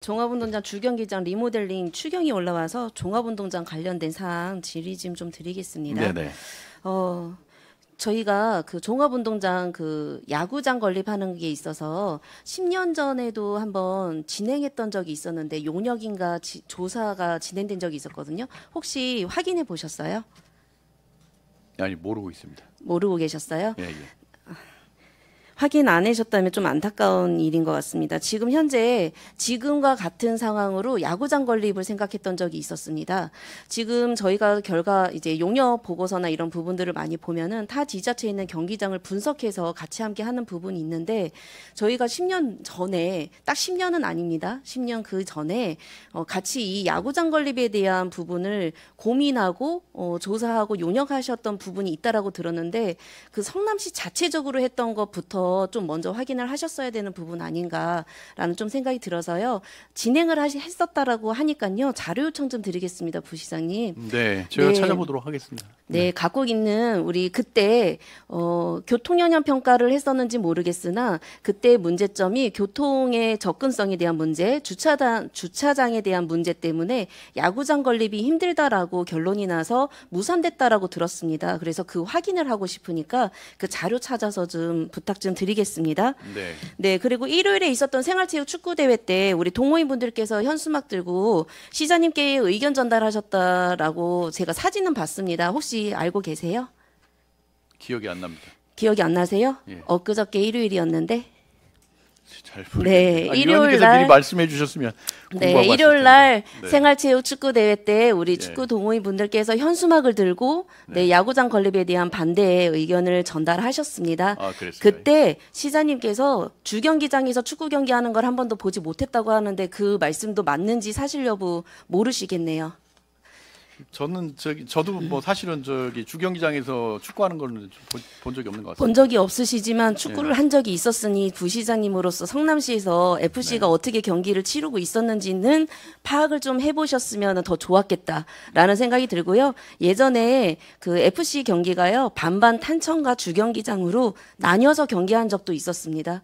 종합운동장 주경기장 리모델링 추경이 올라와서 종합운동장 관련된 사항 질의 좀 드리겠습니다. 네네. 저희가 그 종합운동장 그 야구장 건립하는 게 있어서 10년 전에도 한번 진행했던 적이 있었는데 용역인가 조사가 진행된 적이 있었거든요. 혹시 확인해 보셨어요? 아니 모르고 있습니다. 모르고 계셨어요? 예, 예. 확인 안 하셨다면 좀 안타까운 일인 것 같습니다. 지금 현재 지금과 같은 상황으로 야구장 건립을 생각했던 적이 있었습니다. 지금 저희가 결과 이제 용역 보고서나 이런 부분들을 많이 보면은 타 지자체에 있는 경기장을 분석해서 같이 함께 하는 부분이 있는데 저희가 10년 전에 딱 10년은 아닙니다. 10년 그 전에 같이 이 야구장 건립에 대한 부분을 고민하고 조사하고 용역하셨던 부분이 있다라고 들었는데 그 성남시 자체적으로 했던 것부터 좀 먼저 확인을 하셨어야 되는 부분 아닌가라는 좀 생각이 들어서요. 진행을 했었다라고 하니까요. 자료 요청 좀 드리겠습니다, 부시장님. 네, 제가 네. 찾아보도록 하겠습니다. 네, 갖고 있는 우리 그때 교통영향 평가를 했었는지 모르겠으나 그때 문제점이 교통의 접근성에 대한 문제, 주차장에 대한 문제 때문에 야구장 건립이 힘들다라고 결론이 나서 무산됐다라고 들었습니다. 그래서 그 확인을 하고 싶으니까 그 자료 찾아서 좀 부탁 좀 드리겠습니다. 네. 네, 그리고 일요일에 있었던 생활체육 축구대회 때 우리 동호인분들께서 현수막 들고 시장님께 의견 전달하셨다라고 제가 사진은 봤습니다. 혹시 알고 계세요? 기억이 안 납니다. 기억이 안 나세요? 예. 엊그저께 일요일이었는데. 잘 네, 모르겠네요. 일요일 날 미리 말씀해 주셨으면 네, 공부하고 일요일 왔을 날 텐데. 네. 생활체육 축구 대회 때 우리 예. 축구 동호인 분들께서 현수막을 들고 네. 네, 야구장 건립에 대한 반대의 의견을 전달하셨습니다. 아, 그랬어요. 그때 시장님께서 주경기장에서 축구 경기하는 걸 한 번도 보지 못했다고 하는데 그 말씀도 맞는지 사실 여부 모르시겠네요. 저는 저도 뭐 사실은 주경기장에서 축구하는 거는 본 적이 없는 것 같습니다. 본 적이 없으시지만 축구를 예. 한 적이 있었으니 부시장님으로서 성남시에서 FC가 네. 어떻게 경기를 치르고 있었는지는 파악을 좀 해보셨으면 더 좋았겠다라는 생각이 들고요. 예전에 그 FC 경기가요 반반 탄천과 주경기장으로 나뉘어서 경기한 적도 있었습니다.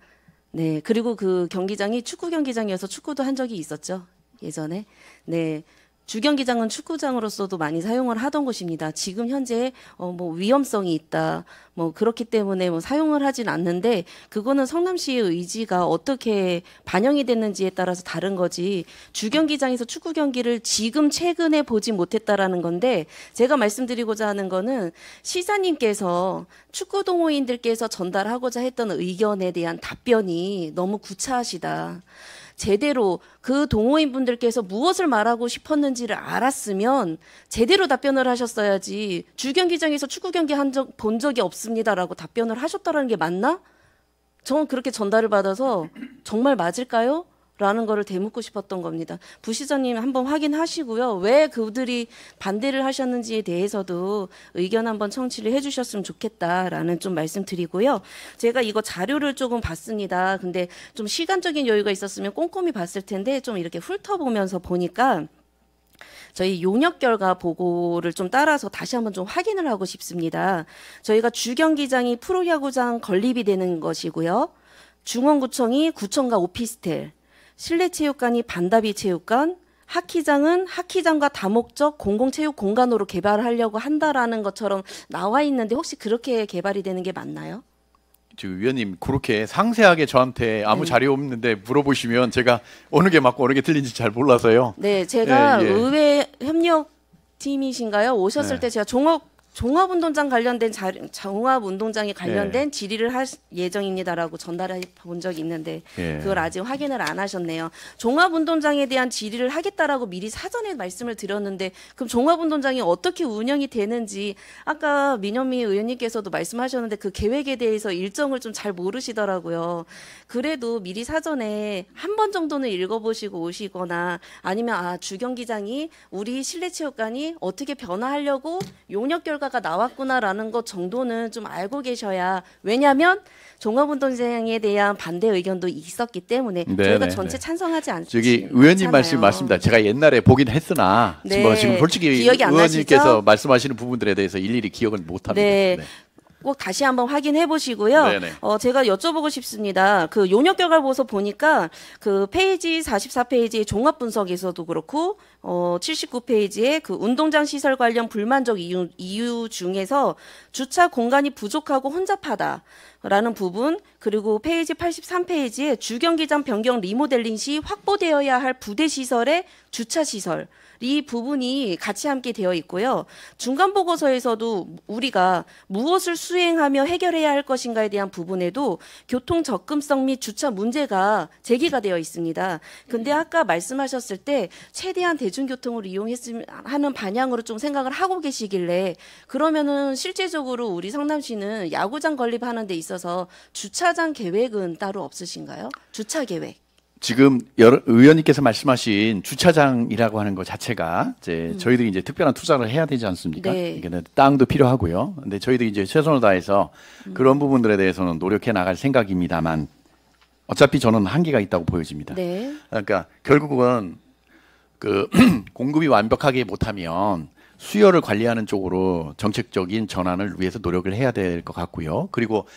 네, 그리고 그 경기장이 축구 경기장이어서 축구도 한 적이 있었죠. 예전에. 네. 주경기장은 축구장으로서도 많이 사용을 하던 곳입니다. 지금 현재 뭐 위험성이 있다, 뭐 그렇기 때문에 뭐 사용을 하진 않는데 그거는 성남시의 의지가 어떻게 반영이 됐는지에 따라서 다른 거지. 주경기장에서 축구 경기를 지금 최근에 보지 못했다라는 건데 제가 말씀드리고자 하는 거는 시장님께서 축구 동호인들께서 전달하고자 했던 의견에 대한 답변이 너무 구차하시다. 제대로 그 동호인분들께서 무엇을 말하고 싶었는지를 알았으면 제대로 답변을 하셨어야지 주경기장에서 축구 경기 본 적이 없습니다라고 답변을 하셨다라는 게 맞나? 저는 그렇게 전달을 받아서 정말 맞을까요? 라는 거를 되묻고 싶었던 겁니다. 부시장님 한번 확인하시고요. 왜 그들이 반대를 하셨는지에 대해서도 의견 한번 청취를 해주셨으면 좋겠다라는 좀 말씀드리고요. 제가 이거 자료를 조금 봤습니다. 근데 좀 시간적인 여유가 있었으면 꼼꼼히 봤을 텐데 좀 이렇게 훑어보면서 보니까 저희 용역 결과 보고를 좀 따라서 다시 한번 좀 확인을 하고 싶습니다. 저희가 주경기장이 프로야구장 건립이 되는 것이고요. 중원구청이 구청과 오피스텔, 실내체육관이 반다비 체육관, 하키장은 하키장과 다목적 공공체육 공간으로 개발하려고 한다라는 것처럼 나와 있는데 혹시 그렇게 개발이 되는 게 맞나요? 지금 위원님 그렇게 상세하게 저한테 아무 네. 자료 없는데 물어보시면 제가 어느 게 맞고 어느 게 틀린지 잘 몰라서요. 네, 제가 예, 예. 의회 협력팀이신가요? 오셨을 네. 때 제가 종합운동장 관련된 종합운동장에 관련된 질의를 할 예정입니다라고 전달해 본 적이 있는데 예. 그걸 아직 확인을 안 하셨네요. 종합운동장에 대한 질의를 하겠다라고 미리 사전에 말씀을 드렸는데 그럼 종합운동장이 어떻게 운영이 되는지 아까 민현미 의원님께서도 말씀하셨는데 그 계획에 대해서 일정을 좀 잘 모르시더라고요. 그래도 미리 사전에 한 번 정도는 읽어보시고 오시거나 아니면 주경기장이 우리 실내체육관이 어떻게 변화하려고 용역 결과가 나왔구나라는 것 정도는 좀 알고 계셔야 왜냐하면 종합운동장에 대한 반대 의견도 있었기 때문에 네, 저희가 네, 전체 네. 찬성하지 않죠. 저기 의원님 말씀 맞습니다. 제가 옛날에 보긴 했으나 네. 뭐 지금 솔직히 기억이 안 의원님께서 나시죠? 말씀하시는 부분들에 대해서 일일이 기억을 못합니다. 네. 꼭 다시 한번 확인해 보시고요. 네네. 제가 여쭤보고 싶습니다. 그 용역 결과 보고서 보니까 그 페이지 44페이지의 종합 분석에서도 그렇고 79페이지의 그 운동장 시설 관련 불만족 이유 중에서 주차 공간이 부족하고 혼잡하다라는 부분, 그리고 페이지 83페이지에 주경기장 변경 리모델링 시 확보되어야 할 부대 시설의 주차 시설, 이 부분이 같이 함께 되어 있고요. 중간 보고서에서도 우리가 무엇을 수행하며 해결해야 할 것인가에 대한 부분에도 교통 접근성 및 주차 문제가 제기가 되어 있습니다. 근데 아까 말씀하셨을 때 최대한 대중교통을 이용했으면 하는 방향으로 좀 생각을 하고 계시길래, 그러면은 실제적으로 우리 성남시는 야구장 건립하는 데 있어서 주차장 계획은 따로 없으신가요? 주차 계획. 지금 의원님께서 말씀하신 주차장이라고 하는 것 자체가 이제 저희들이 이제 특별한 투자를 해야 되지 않습니까? 네. 이게 땅도 필요하고요. 근데 저희들이 이제 최선을 다해서 그런 부분들에 대해서는 노력해 나갈 생각입니다만, 어차피 저는 한계가 있다고 보여집니다. 네. 그러니까 결국은 그 공급이 완벽하게 못하면 수요를 관리하는 쪽으로 정책적인 전환을 위해서 노력을 해야 될 것 같고요. 그리고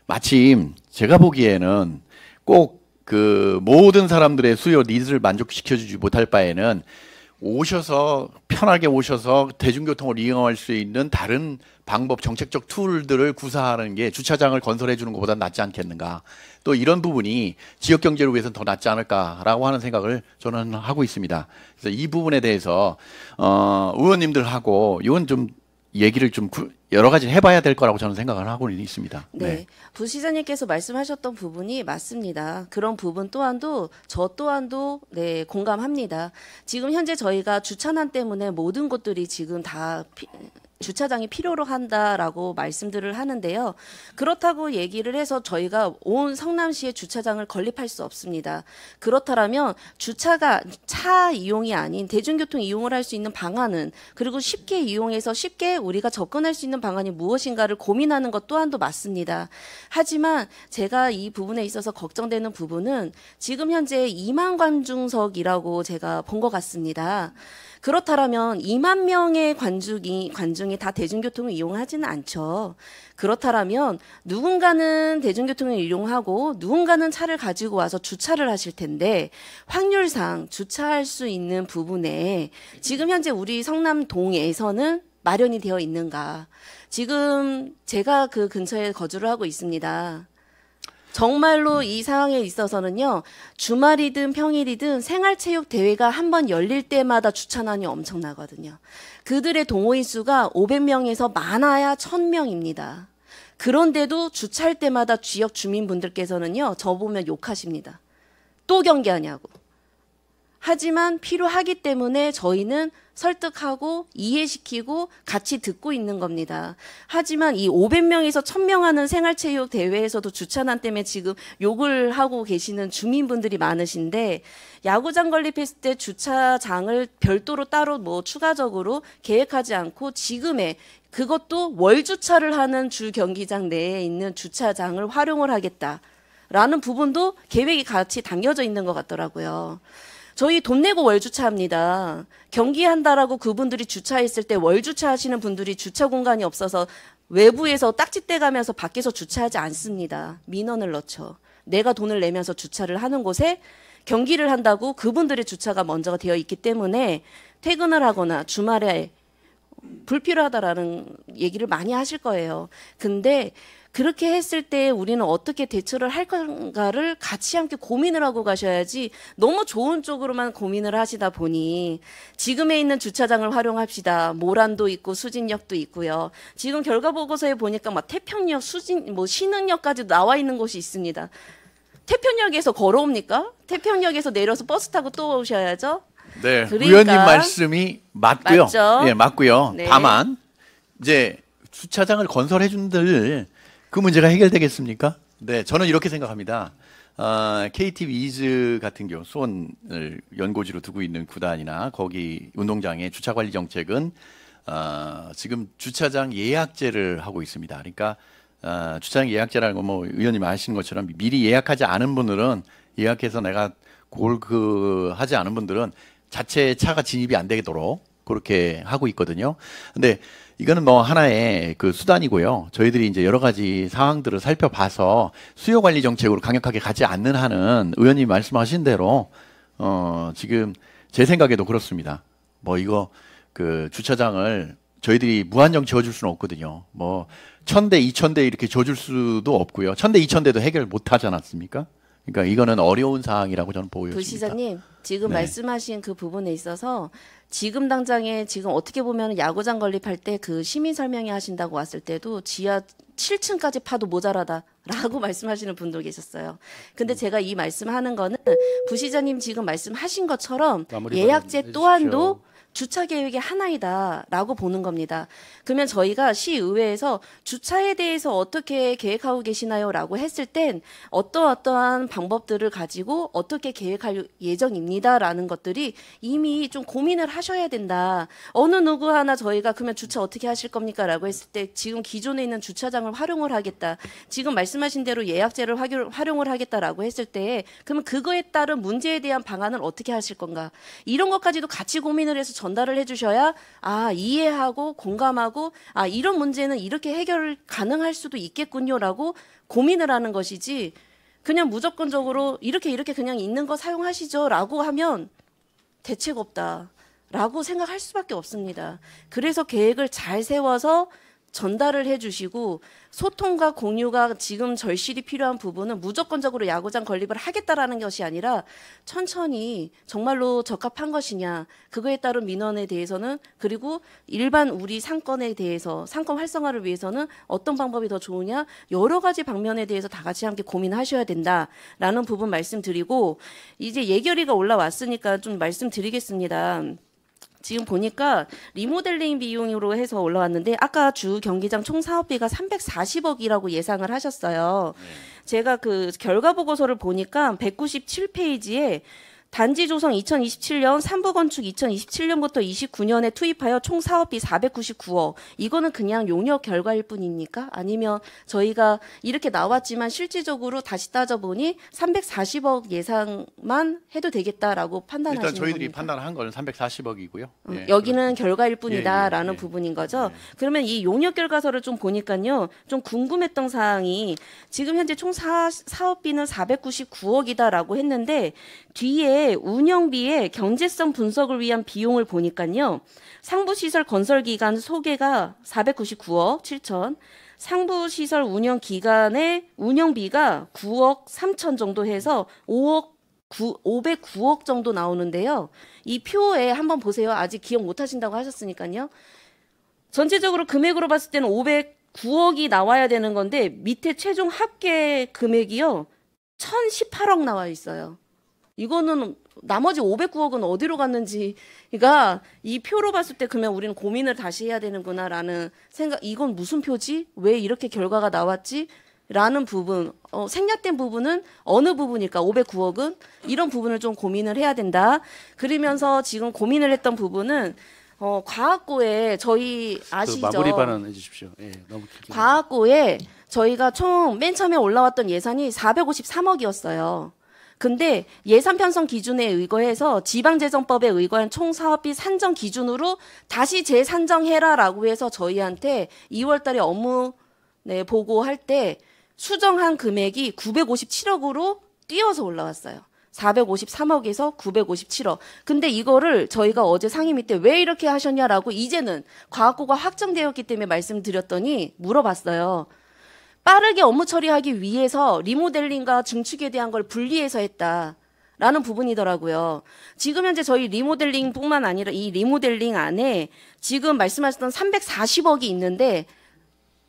마침 제가 보기에는 꼭 그 모든 사람들의 수요 니즈를 만족시켜주지 못할 바에는 오셔서 편하게 오셔서 대중교통을 이용할 수 있는 다른 방법, 정책적 툴들을 구사하는 게 주차장을 건설해 주는 것보다 낫지 않겠는가. 또 이런 부분이 지역 경제를 위해서는 더 낫지 않을까라고 하는 생각을 저는 하고 있습니다. 그래서 이 부분에 대해서 의원님들하고 이건 좀 얘기를 좀 여러 가지 해봐야 될 거라고 저는 생각을 하고 있습니다. 네. 부시장님께서 말씀하셨던 부분이 맞습니다. 그런 부분 또한도 저 또한도 네, 공감합니다. 지금 현재 저희가 주차난 때문에 모든 곳들이 지금 다 주차장이 필요로 한다라고 말씀들을 하는데요. 그렇다고 얘기를 해서 저희가 온 성남시에 주차장을 건립할 수 없습니다. 그렇다면 주차가 차 이용이 아닌 대중교통 이용을 할 수 있는 방안은, 그리고 쉽게 이용해서 쉽게 우리가 접근할 수 있는 방안이 무엇인가를 고민하는 것 또한도 맞습니다. 하지만 제가 이 부분에 있어서 걱정되는 부분은 지금 현재 2만 관중석이라고 제가 본 것 같습니다. 그렇다면 2만 명의 관중이 다 대중교통을 이용하지는 않죠. 그렇다면 누군가는 대중교통을 이용하고 누군가는 차를 가지고 와서 주차를 하실 텐데, 확률상 주차할 수 있는 부분에 지금 현재 우리 성남동에서는 마련이 되어 있는가. 지금 제가 그 근처에 거주를 하고 있습니다. 정말로 이 상황에 있어서는요, 주말이든 평일이든 생활체육 대회가 한번 열릴 때마다 주차난이 엄청나거든요. 그들의 동호인 수가 500명에서 많아야 1000명입니다. 그런데도 주차할 때마다 지역 주민분들께서는요, 저 보면 욕하십니다. 또 경기하냐고. 하지만 필요하기 때문에 저희는 설득하고 이해시키고 같이 듣고 있는 겁니다. 하지만 이 500명에서 1000명 하는 생활체육 대회에서도 주차난 때문에 지금 욕을 하고 계시는 주민분들이 많으신데, 야구장 건립했을 때 주차장을 별도로 따로 뭐 추가적으로 계획하지 않고 지금의 그것도 월주차를 하는 주 경기장 내에 있는 주차장을 활용을 하겠다라는 부분도 계획이 같이 담겨져 있는 것 같더라고요. 저희 돈 내고 월주차합니다. 경기한다라고 그분들이 주차했을 때 월주차 하시는 분들이 주차 공간이 없어서 외부에서 딱지떼 가면서 밖에서 주차하지 않습니다. 민원을 넣죠. 내가 돈을 내면서 주차를 하는 곳에 경기를 한다고 그분들의 주차가 먼저 되어 있기 때문에 퇴근을 하거나 주말에 불필요하다라는 얘기를 많이 하실 거예요. 근데 그렇게 했을 때 우리는 어떻게 대처를 할 건가를 같이 함께 고민을 하고 가셔야지, 너무 좋은 쪽으로만 고민을 하시다 보니 지금에 있는 주차장을 활용합시다. 모란도 있고 수진역도 있고요. 지금 결과 보고서에 보니까 막 태평역, 신흥역까지 나와 있는 곳이 있습니다. 태평역에서 걸어옵니까? 태평역에서 내려서 버스 타고 또 오셔야죠. 네, 그러니까, 의원님 말씀이 맞고요. 맞죠? 예, 맞고요. 네. 다만 이제 주차장을 건설해 준들 그 문제가 해결되겠습니까? 네, 저는 이렇게 생각합니다. KT 위즈 같은 경우 수원을 연고지로 두고 있는 구단이나 거기 운동장의 주차 관리 정책은 지금 주차장 예약제를 하고 있습니다. 그러니까 주차장 예약제라는 건 뭐 의원님 아시는 것처럼 미리 예약하지 않은 분들은, 예약해서 내가 하지 않은 분들은 자체 차가 진입이 안 되도록 그렇게 하고 있거든요. 근데 이거는 뭐 하나의 그 수단이고요. 저희들이 이제 여러 가지 상황들을 살펴봐서 수요 관리 정책으로 강력하게 가지 않는 한은 의원님 말씀하신 대로 지금 제 생각에도 그렇습니다. 뭐 이거 그 주차장을 저희들이 무한정 지어줄 수는 없거든요. 뭐 1000대, 2000대 이렇게 지어줄 수도 없고요. 1000대, 2000대도 해결 못 하지 않았습니까? 그러니까 이거는 어려운 사항이라고 저는 보여집니다. 부시장님 지금 네. 말씀하신 그 부분에 있어서 지금 당장에 지금 어떻게 보면 야구장 건립할 때 그 시민 설명회 하신다고 왔을 때도 지하 7층까지 파도 모자라다라고 말씀하시는 분도 계셨어요. 근데 제가 이 말씀하는 거는 부시장님 지금 말씀하신 것처럼 예약제 또한도 주차 계획의 하나이다라고 보는 겁니다. 그러면 저희가 시의회에서 주차에 대해서 어떻게 계획하고 계시나요라고 했을 땐 어떠한 방법들을 가지고 어떻게 계획할 예정입니다라는 것들이 이미 좀 고민을 하셔야 된다. 어느 누구 하나 저희가 그러면 주차 어떻게 하실 겁니까라고 했을 때 지금 기존에 있는 주차장을 활용을 하겠다. 지금 말씀하신 대로 예약제를 활용을 하겠다라고 했을 때 그러면 그거에 따른 문제에 대한 방안을 어떻게 하실 건가? 이런 것까지도 같이 고민을 해서 전달을 해주셔야 이해하고 공감하고 이런 문제는 이렇게 해결 가능할 수도 있겠군요라고 고민을 하는 것이지 그냥 무조건적으로 이렇게 그냥 있는 거 사용하시죠라고 하면 대책 없다라고 생각할 수밖에 없습니다. 그래서 계획을 잘 세워서 전달을 해주시고 소통과 공유가 지금 절실히 필요한 부분은 무조건적으로 야구장 건립을 하겠다라는 것이 아니라 천천히 정말로 적합한 것이냐 그거에 따른 민원에 대해서는 그리고 일반 우리 상권에 대해서 상권 활성화를 위해서는 어떤 방법이 더 좋으냐 여러 가지 방면에 대해서 다 같이 함께 고민하셔야 된다라는 부분 말씀드리고 이제 예결위가 올라왔으니까 좀 말씀드리겠습니다. 지금 보니까 리모델링 비용으로 해서 올라왔는데 아까 주 경기장 총 사업비가 340억이라고 예상을 하셨어요. 제가 그 결과 보고서를 보니까 197페이지에 단지 조성 2027년, 3부 건축 2027년부터 29년에 투입하여 총 사업비 499억. 이거는 그냥 용역 결과일 뿐입니까? 아니면 저희가 이렇게 나왔지만 실질적으로 다시 따져보니 340억 예상만 해도 되겠다라고 판단하시는 일단 저희들이 겁니까? 판단한 건 340억이고요. 여기는 결과일 뿐이다라는 예. 부분인 거죠. 그러면 이 용역 결과서를 좀 보니까요. 좀 궁금했던 사항이 지금 현재 총 사업비는 499억이다라고 했는데 뒤에 운영비의 경제성 분석을 위한 비용을 보니까요. 상부시설 건설 기간 소개가 499억 7천, 상부시설 운영 기간의 운영비가 9억 3천 정도 해서 509억 정도 나오는데요. 이 표에 한번 보세요. 아직 기억 못 하신다고 하셨으니까요. 전체적으로 금액으로 봤을 때는 509억이 나와야 되는 건데 밑에 최종 합계 금액이요. 1,018억 나와 있어요. 이거는 나머지 509억은 어디로 갔는지가 이 표로 봤을 때 그러면 우리는 고민을 다시 해야 되는구나라는 생각. 이건 무슨 표지? 왜 이렇게 결과가 나왔지? 라는 부분, 생략된 부분은 어느 부분일까? 509억은 이런 부분을 좀 고민을 해야 된다. 그러면서 지금 고민을 했던 부분은 과학고에 저희 아시죠? 마무리 발언 해주십시오. 예, 너무 길게. 과학고에 저희가 총 맨 처음에 올라왔던 예산이 453억이었어요. 근데 예산 편성 기준에 의거해서 지방재정법에 의거한 총 사업비 산정 기준으로 다시 재산정해라라고 해서 저희한테 2월 달에 업무 보고할 때 수정한 금액이 957억으로 뛰어서 올라왔어요. 453억에서 957억. 근데 이거를 저희가 어제 상임위 때 왜 이렇게 하셨냐라고 이제는 과학고가 확정되었기 때문에 말씀드렸더니 물어봤어요. 빠르게 업무 처리하기 위해서 리모델링과 증축에 대한 걸 분리해서 했다라는 부분이더라고요. 지금 현재 저희 리모델링뿐만 아니라 이 리모델링 안에 지금 말씀하셨던 340억이 있는데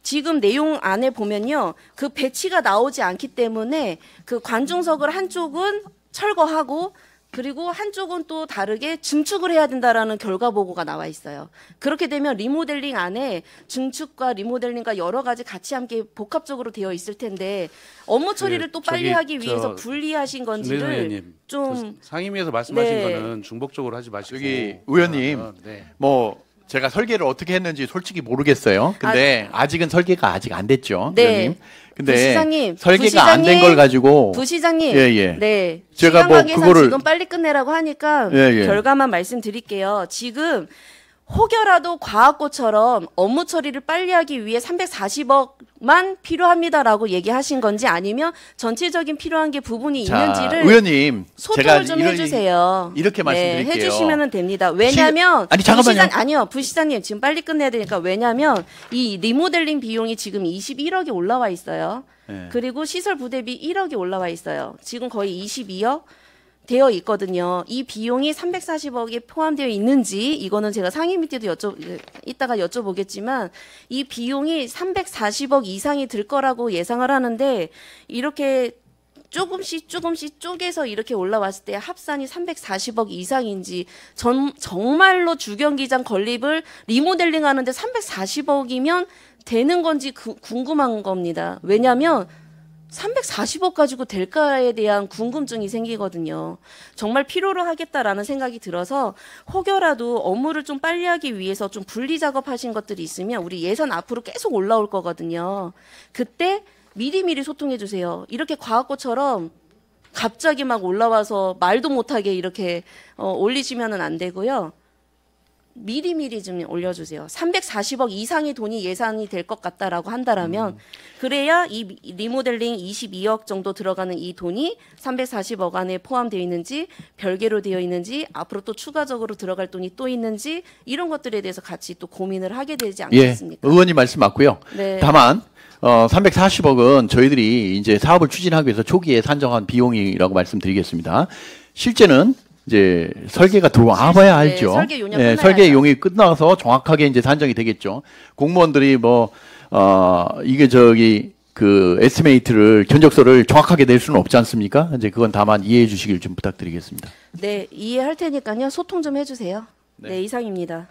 지금 내용 안에 보면요. 그 배치가 나오지 않기 때문에 그 관중석을 한쪽은 철거하고 그리고 한쪽은 또 다르게 증축을 해야 된다라는 결과 보고가 나와 있어요. 그렇게 되면 리모델링 안에 증축과 리모델링과 여러 가지 같이 함께 복합적으로 되어 있을 텐데 업무 처리를 또 빨리 하기 위해서 분리하신 건지를 의원님, 좀 상임위에서 말씀하신 네. 거는 중복적으로 하지 마시고 여기 의원님 네. 뭐 제가 설계를 어떻게 했는지 솔직히 모르겠어요. 근데 아직은 설계가 아직 안 됐죠. 네. 의원님. 근데 부시장님, 설계가 안 된 걸 가지고 부시장님, 예. 네, 제가 시간 뭐 관계상 그거를 지금 빨리 끝내라고 하니까 예. 결과만 말씀드릴게요. 지금 혹여라도 과학고처럼 업무 처리를 빨리 하기 위해 340억만 필요합니다라고 얘기하신 건지 아니면 전체적인 필요한 게 부분이 자, 있는지를 의원님, 제가 소통을 좀 해주세요. 이렇게 말씀드릴게요. 해주시면 됩니다. 왜냐하면 아니, 잠깐만요. 아니요, 부시장님 지금 빨리 끝내야 되니까 왜냐하면 이 리모델링 비용이 지금 21억이 올라와 있어요. 네. 그리고 시설 부대비 1억이 올라와 있어요. 지금 거의 22억 되어 있거든요. 이 비용이 340억에 포함되어 있는지 이거는 제가 상임위 때도 이따가 여쭤보겠지만 이 비용이 340억 이상이 들 거라고 예상을 하는데 이렇게 조금씩 쪼개서 이렇게 올라왔을 때 합산이 340억 이상인지 정말로 주경기장 건립을 리모델링 하는데 340억이면 되는 건지 궁금한 겁니다. 왜냐하면 340억 가지고 될까에 대한 궁금증이 생기거든요. 정말 필요로 하겠다라는 생각이 들어서 혹여라도 업무를 좀 빨리 하기 위해서 좀 분리 작업하신 것들이 있으면 우리 예산 앞으로 계속 올라올 거거든요. 그때 미리미리 소통해 주세요. 이렇게 과학고처럼 갑자기 막 올라와서 말도 못하게 이렇게 올리시면은 안 되고요. 미리미리 좀 올려주세요. 340억 이상의 돈이 예산이 될 것 같다라고 한다라면 그래야 이 리모델링 22억 정도 들어가는 이 돈이 340억 안에 포함되어 있는지 별개로 되어 있는지 앞으로 또 추가적으로 들어갈 돈이 또 있는지 이런 것들에 대해서 같이 또 고민을 하게 되지 않겠습니까? 예, 의원님 말씀 맞고요. 네. 다만 340억은 저희들이 이제 사업을 추진하기 위해서 초기에 산정한 비용이라고 말씀드리겠습니다. 실제는 이제 설계가 들어와봐야 네, 알죠. 설계 용역 네, 끝나야죠. 설계 용이 끝나서 정확하게 이제 산정이 되겠죠. 공무원들이 이게 그 에스티메이트를 견적서를 정확하게 낼 수는 없지 않습니까? 이제 그건 다만 이해해 주시길 좀 부탁드리겠습니다. 네, 이해할 테니까요. 소통 좀 해주세요. 네, 이상입니다.